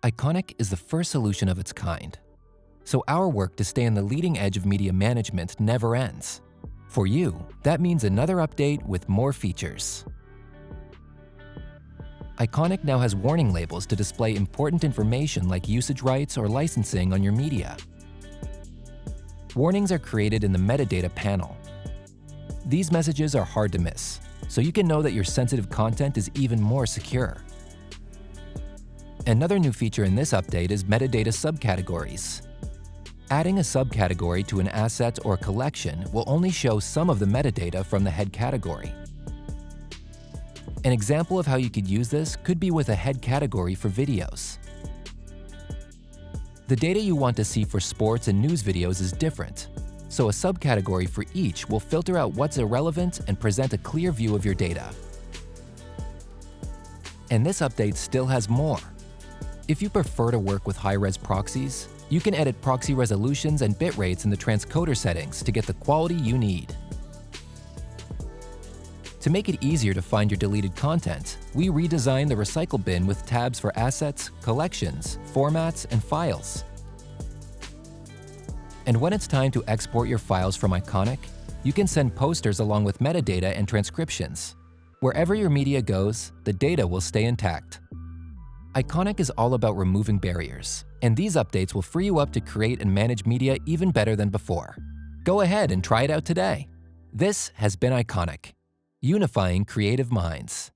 Iconik is the first solution of its kind. So our work to stay on the leading edge of media management never ends. For you, that means another update with more features. Iconik now has warning labels to display important information like usage rights or licensing on your media. Warnings are created in the metadata panel. These messages are hard to miss, so you can know that your sensitive content is even more secure. Another new feature in this update is metadata subcategories. Adding a subcategory to an asset or collection will only show some of the metadata from the head category. An example of how you could use this could be with a head category for videos. The data you want to see for sports and news videos is different, so a subcategory for each will filter out what's irrelevant and present a clear view of your data. And this update still has more. If you prefer to work with high-res proxies, you can edit proxy resolutions and bit rates in the Transcoder settings to get the quality you need. To make it easier to find your deleted content, we redesigned the recycle bin with tabs for assets, collections, formats, and files. And when it's time to export your files from Iconik, you can send posters along with metadata and transcriptions. Wherever your media goes, the data will stay intact. Iconik is all about removing barriers, and these updates will free you up to create and manage media even better than before. Go ahead and try it out today. This has been Iconik, unifying creative minds.